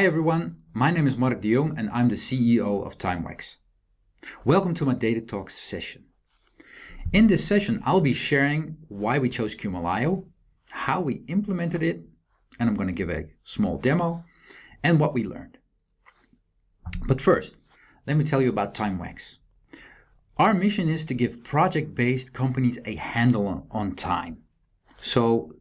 Hi everyone, my name is Jong and I'm the CEO of Timewax. Welcome to my Data Talks session. In this session, I'll be sharing why we chose Cumulio, how we implemented it, and I'm going to give a small demo, and what we learned. But first, let me tell you about Timewax. Our mission is to give project-based companies a handle on time. So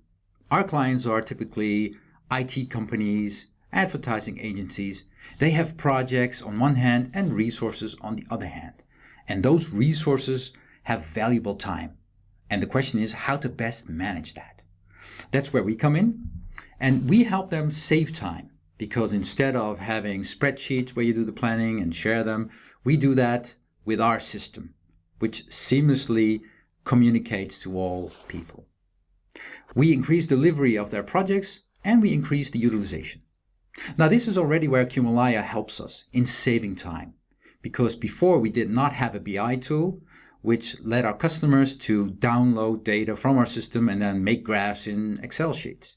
our clients are typically IT companies, advertising agencies. They have projects on one hand and resources on the other hand. And those resources have valuable time. And the question is how to best manage that. That's where we come in. And we help them save time, because instead of having spreadsheets where you do the planning and share them, we do that with our system, which seamlessly communicates to all people. We increase delivery of their projects and we increase the utilization. Now, this is already where Cumulio helps us in saving time, because before we did not have a BI tool which led our customers to download data from our system and then make graphs in Excel sheets.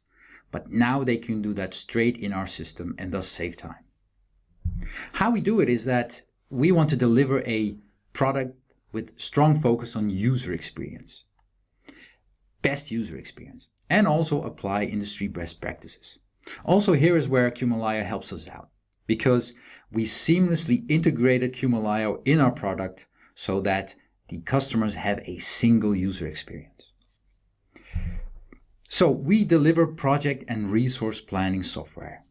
But now they can do that straight in our system and thus save time. How we do it is that we want to deliver a product with strong focus on user experience, best user experience, and also apply industry best practices. Also, here is where Cumulio helps us out, because we seamlessly integrated Cumulio in our product so that the customers have a single user experience. So we deliver project and resource planning software.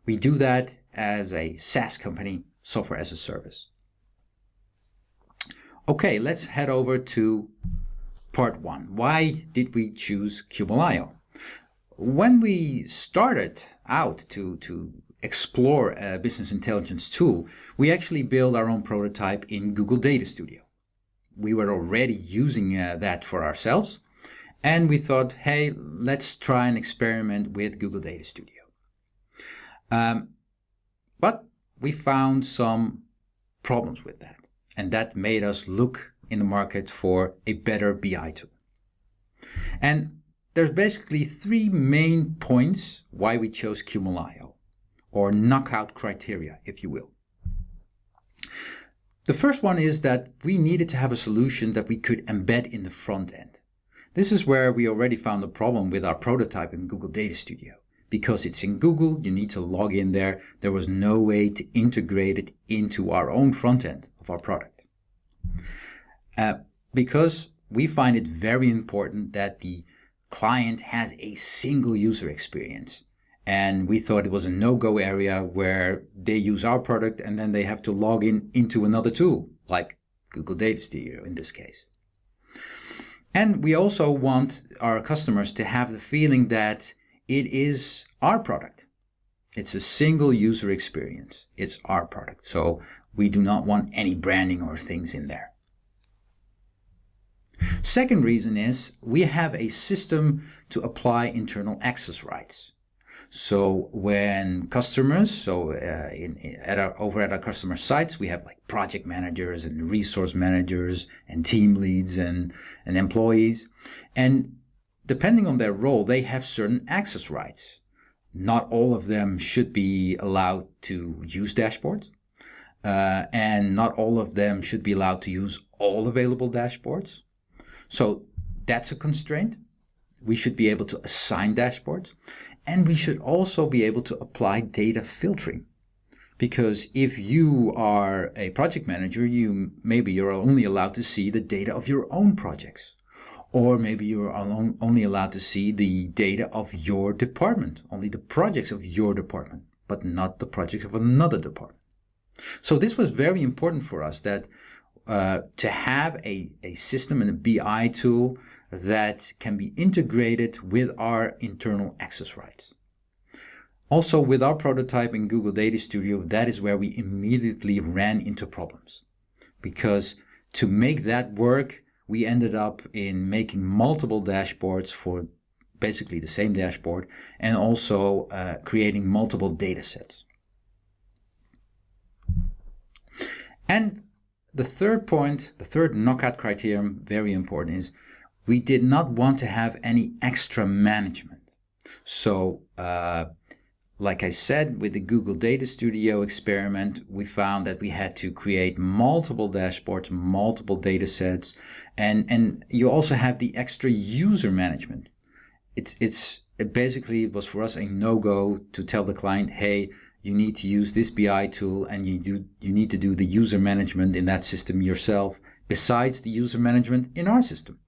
We do that as a SaaS company, software as a service. Okay, let's head over to part one. Why did we choose Cumulio? When we started out to explore a business intelligence tool, we actually built our own prototype in Google Data Studio. We were already using that for ourselves, and we thought, hey, let's try an experiment with Google Data Studio. But we found some problems with that, and that made us look in the market for a better BI tool. And there's basically three main points why we chose Cumulio, or knockout criteria, if you will. The first one is that we needed to have a solution that we could embed in the front end. This is where we already found a problem with our prototype in Google Data Studio. Because it's in Google, you need to log in there. There was no way to integrate it into our own front end of our product. Because we find it very important that the client has a single user experience. And we thought it was a no-go area where they use our product and then they have to log in into another tool, like Google Data Studio in this case. And we also want our customers to have the feeling that it is our product. It's a single user experience. It's our product. So we do not want any branding or things in there. Second reason is we have a system to apply internal access rights. So when customers, over at our customer sites, we have like project managers and resource managers and team leads and employees. And depending on their role, they have certain access rights. Not all of them should be allowed to use dashboards. And not all of them should be allowed to use all available dashboards. So that's a constraint. We should be able to assign dashboards. And we should also be able to apply data filtering. Because if you are a project manager, maybe you're only allowed to see the data of your own projects. Or maybe you're only allowed to see the data of your department, only the projects of your department, but not the projects of another department. So this was very important for us, that to have a system and a BI tool that can be integrated with our internal access rights. Also, with our prototype in Google Data Studio, that is where we immediately ran into problems. Because to make that work, we ended up in making multiple dashboards for basically the same dashboard, and also creating multiple data sets. And the third point, the third knockout criterion, very important, is we did not want to have any extra management. So like I said, with the Google Data Studio experiment, we found that we had to create multiple dashboards, multiple data sets, and you also have the extra user management. It basically was for us a no-go to tell the client, hey, you need to use this BI tool and you need to do the user management in that system yourself, besides the user management in our system.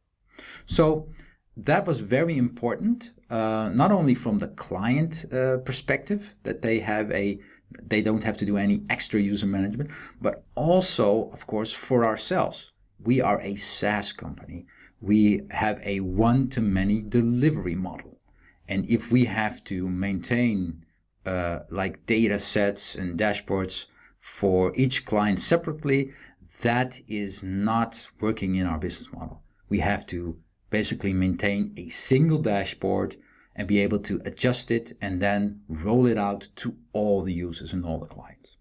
So that was very important, not only from the client perspective, that they don't have to do any extra user management, but also, of course, for ourselves. We are a SaaS company. We have a one-to-many delivery model. And if we have to maintain like data sets and dashboards for each client separately, that is not working in our business model. We have to basically maintain a single dashboard and be able to adjust it and then roll it out to all the users and all the clients.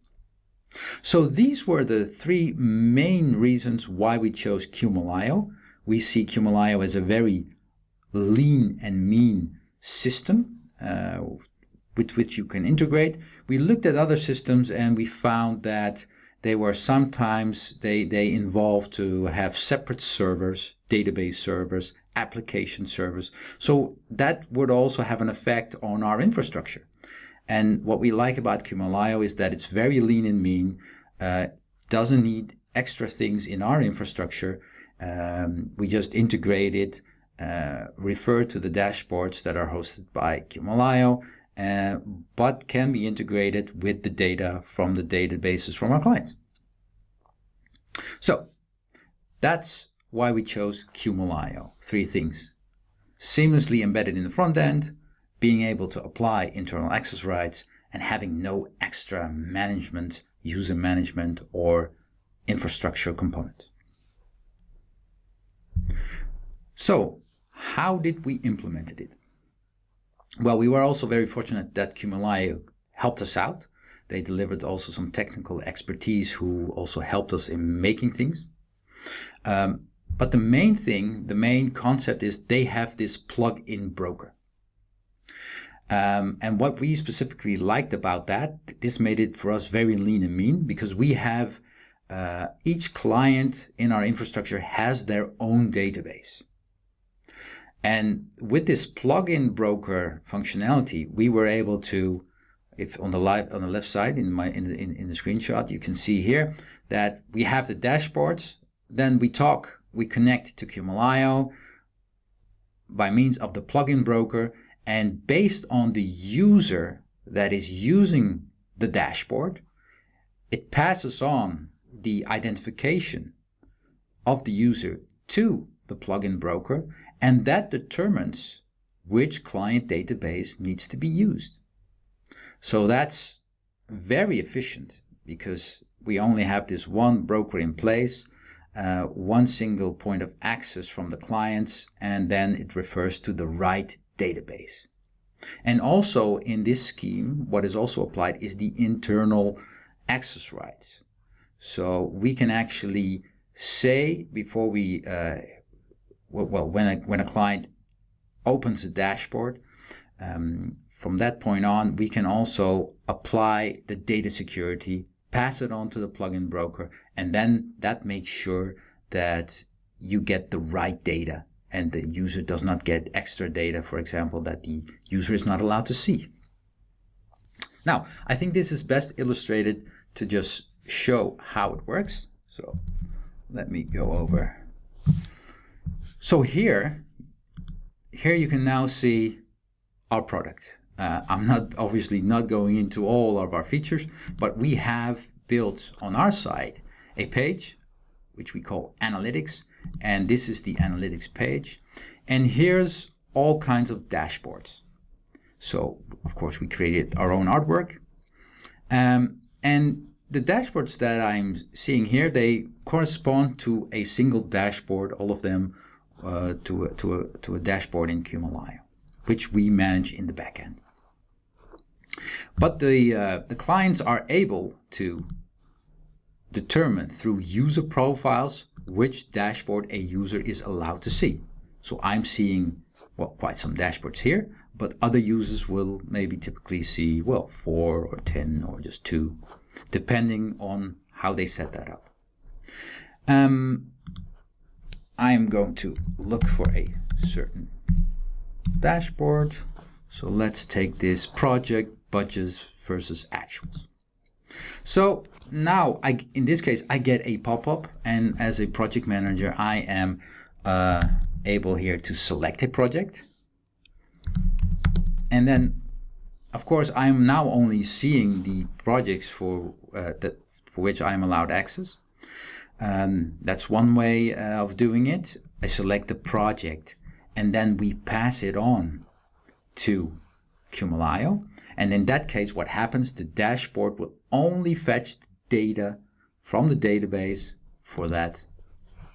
So these were the three main reasons why we chose Cumulio. We see Cumulio as a very lean and mean system with which you can integrate. We looked at other systems and we found that they were sometimes, they involved to have separate servers, database servers, application servers. So that would also have an effect on our infrastructure. And what we like about Cumulio is that it's very lean and mean, doesn't need extra things in our infrastructure. We just integrate it, refer to the dashboards that are hosted by Cumulio, but can be integrated with the data from the databases from our clients. So that's why we chose Cumulio. Three things: seamlessly embedded in the front end, being able to apply internal access rights, and having no extra management, user management, or infrastructure component. So how did we implement it? Well, we were also very fortunate that Cumulio helped us out. They delivered also some technical expertise who also helped us in making things. But the main thing, the main concept is they have this plug-in broker. And what we specifically liked about that, this made it for us very lean and mean, because we have each client in our infrastructure has their own database. And with this plugin broker functionality, we were able to, if on the left side in the screenshot, you can see here that we have the dashboards. Then we connect to Cumulio by means of the plugin broker, and based on the user that is using the dashboard, it passes on the identification of the user to the plugin broker, and that determines which client database needs to be used. So that's very efficient, because we only have this one broker in place, one single point of access from the clients, and then it refers to the right database. And also in this scheme, what is also applied is the internal access rights. So we can actually say before we when a client opens a dashboard, from that point on, we can also apply the data security, pass it on to the plugin broker, and then that makes sure that you get the right data and the user does not get extra data, for example, that the user is not allowed to see. Now, I think this is best illustrated to just show how it works. So let me go over. So here you can now see our product. I'm obviously not going into all of our features, but we have built on our side a page which we call Analytics, and this is the Analytics page. And here's all kinds of dashboards. So of course we created our own artwork, and the dashboards that I'm seeing here, they correspond to a single dashboard, all of them to a dashboard in Cumulio, which we manage in the backend. But the clients are able to determine through user profiles which dashboard a user is allowed to see. So I'm seeing quite some dashboards here, but other users will maybe typically see, well, 4 or 10 or just 2, depending on how they set that up. I'm going to look for a certain dashboard. So let's take this project budgets versus actuals. So now, in this case, I get a pop-up, and as a project manager, I am able here to select a project. And then, of course, I am now only seeing the projects for which I am allowed access. That's one way of doing it. I select the project, and then we pass it on to Cumulio. And in that case, what happens, the dashboard will only fetch data from the database for that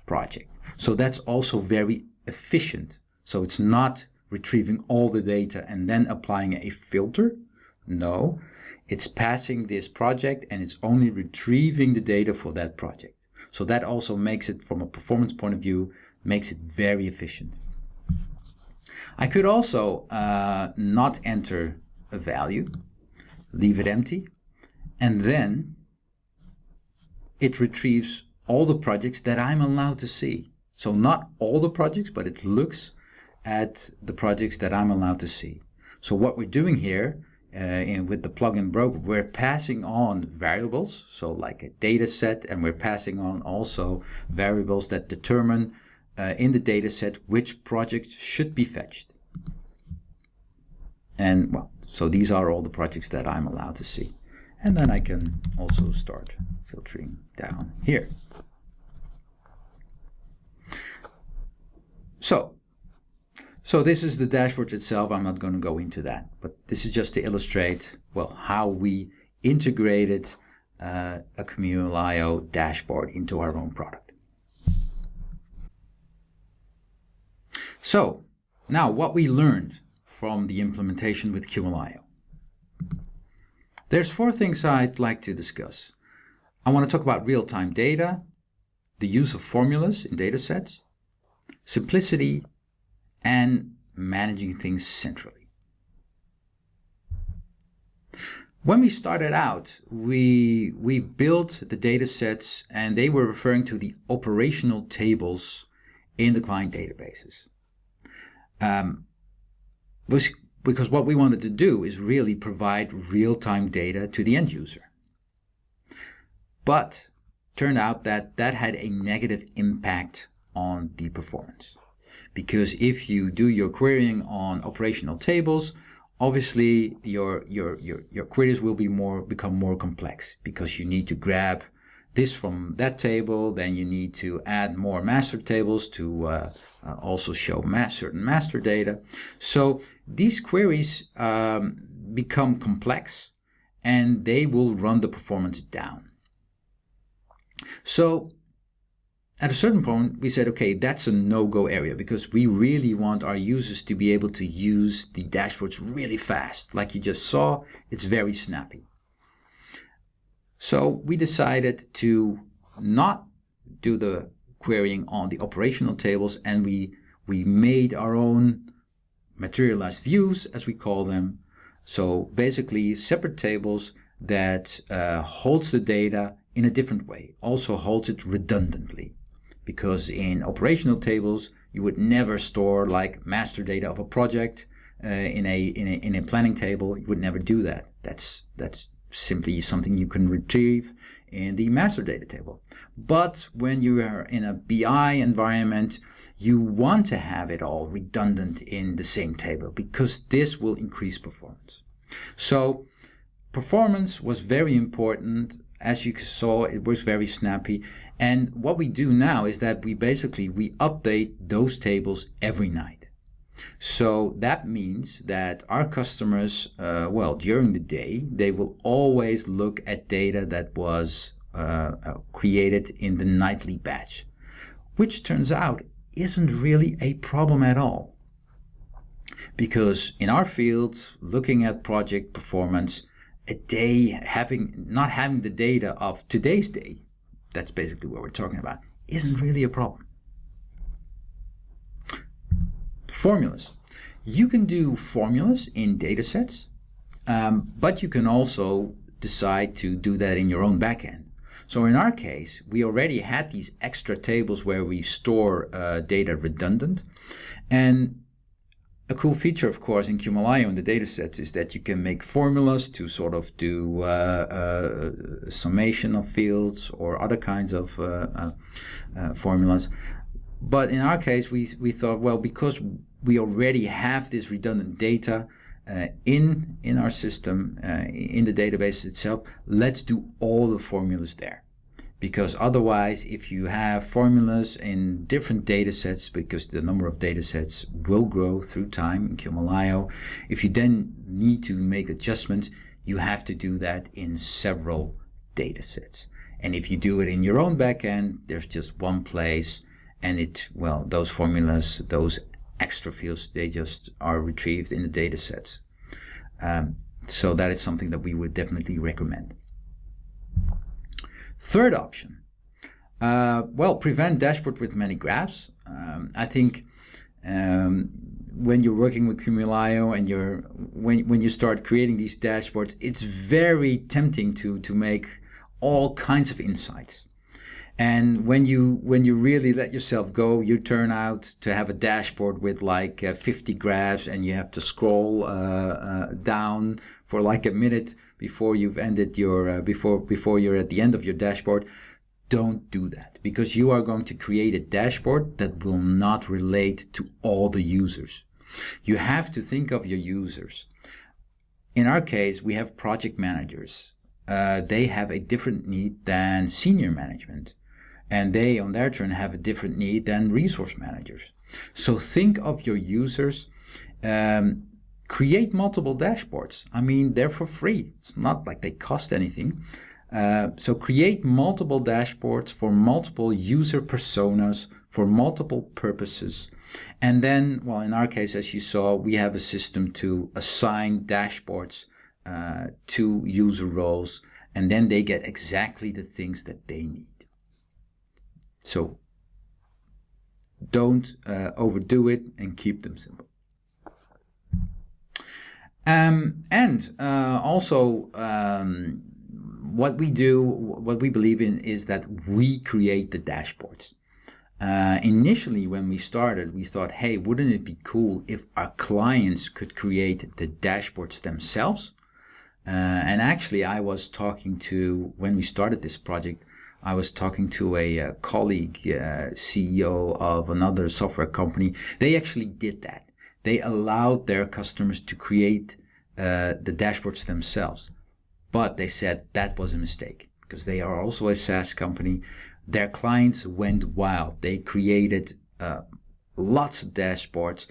project. So that's also very efficient. So it's not retrieving all the data and then applying a filter. No, it's passing this project and it's only retrieving the data for that project. So that also makes it, from a performance point of view, makes it very efficient. I could also not enter a value, leave it empty, and then it retrieves all the projects that I'm allowed to see. So not all the projects, but it looks at the projects that I'm allowed to see. So what we're doing here with the plugin broker, we're passing on variables, so like a data set, and we're passing on also variables that determine in the data set which projects should be fetched. And well, so these are all the projects that I'm allowed to see. And then I can also start filtering down here. So this is the dashboard itself. I'm not going to go into that, but this is just to illustrate, well, how we integrated a Cumulio dashboard into our own product. So now what we learned from the implementation with Cumulio. There's 4 things I'd like to discuss. I want to talk about real-time data, the use of formulas in data sets, simplicity, and managing things centrally. When we started out, we built the data sets, and they were referring to the operational tables in the client databases. Because what we wanted to do is really provide real-time data to the end user. But turned out that that had a negative impact on the performance. Because if you do your querying on operational tables, obviously your queries will become more complex, because you need to grab this from that table, then you need to add more master tables to also show certain master data. So these queries become complex, and they will run the performance down. So at a certain point, we said, okay, that's a no-go area, because we really want our users to be able to use the dashboards really fast. Like you just saw, it's very snappy. So we decided to not do the querying on the operational tables, and we made our own materialized views, as we call them. So basically separate tables that holds the data in a different way, also holds it redundantly. Because in operational tables, you would never store like master data of a project in a planning table. You would never do that. That's simply something you can retrieve in the master data table. But when you are in a BI environment, you want to have it all redundant in the same table, because this will increase performance. So performance was very important. As you saw, it was very snappy. And what we do now is that we update those tables every night. So that means that our customers, during the day, they will always look at data that was created in the nightly batch, which turns out isn't really a problem at all. Because in our field, looking at project performance, a day not having the data of today's day, that's basically what we're talking about, isn't really a problem. Formulas. You can do formulas in data sets, but you can also decide to do that in your own backend. So in our case, we already had these extra tables where we store data redundant. And a cool feature, of course, in Cumulio in the datasets is that you can make formulas to sort of do summation of fields or other kinds of formulas. But in our case, we thought, well, because we already have this redundant data in our system, in the database itself, let's do all the formulas there. Because otherwise, if you have formulas in different data sets, because the number of data sets will grow through time in Cumulio, if you then need to make adjustments, you have to do that in several data sets. And if you do it in your own backend, there's just one place, and those formulas, those extra fields, they just are retrieved in the data sets. So that is something that we would definitely recommend. Third option, prevent dashboard with many graphs. I think when you're working with Cumulio and when you start creating these dashboards, it's very tempting to make all kinds of insights. And when you really let yourself go, you turn out to have a dashboard with like 50 graphs, and you have to scroll down for like a minute before you've ended your before you're at the end of your dashboard. Don't do that, because you are going to create a dashboard that will not relate to all the users. You have to think of your users. In our case, we have project managers. They have a different need than senior management, and they on their turn have a different need than resource managers. So think of your users. Create multiple dashboards. I mean, they're for free. It's not like they cost anything. So create multiple dashboards for multiple user personas, for multiple purposes. And then, well, in our case, as you saw, we have a system to assign dashboards to user roles, and then they get exactly the things that they need. So don't overdo it, and keep them simple. What we believe in is that we create the dashboards. Initially, when we started, we thought, hey, wouldn't it be cool if our clients could create the dashboards themselves? And actually, when we started this project, I was talking to a colleague, CEO of another software company. They actually did that. They allowed their customers to create the dashboards themselves. But they said that was a mistake, because they are also a SaaS company. Their clients went wild. They created lots of dashboards.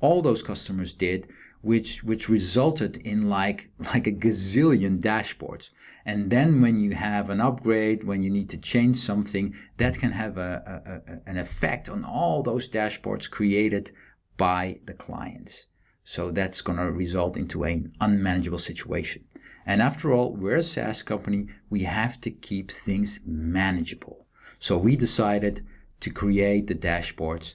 All those customers did, which resulted in like a gazillion dashboards. And then when you have an upgrade, when you need to change something, that can have an effect on all those dashboards created by the clients. So that's going to result into an unmanageable situation. And after all, we're a SaaS company. We have to keep things manageable. So we decided to create the dashboards.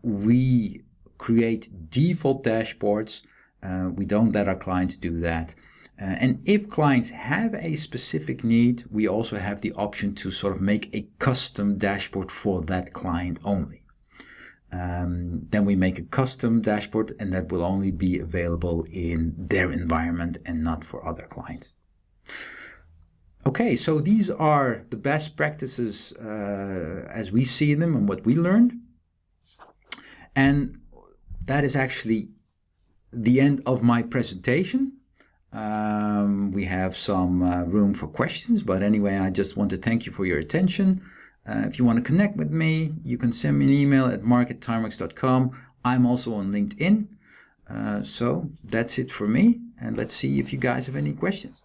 We create default dashboards. We don't let our clients do that. And if clients have a specific need, we also have the option to sort of make a custom dashboard for that client only. Then we make a custom dashboard, and that will only be available in their environment and not for other clients. Okay, so these are the best practices as we see them and what we learned. And that is actually the end of my presentation. We have some room for questions, but anyway, I just want to thank you for your attention. If you want to connect with me, you can send me an email at mark@timewax.com. I'm also on LinkedIn. So that's it for me, and let's see if you guys have any questions.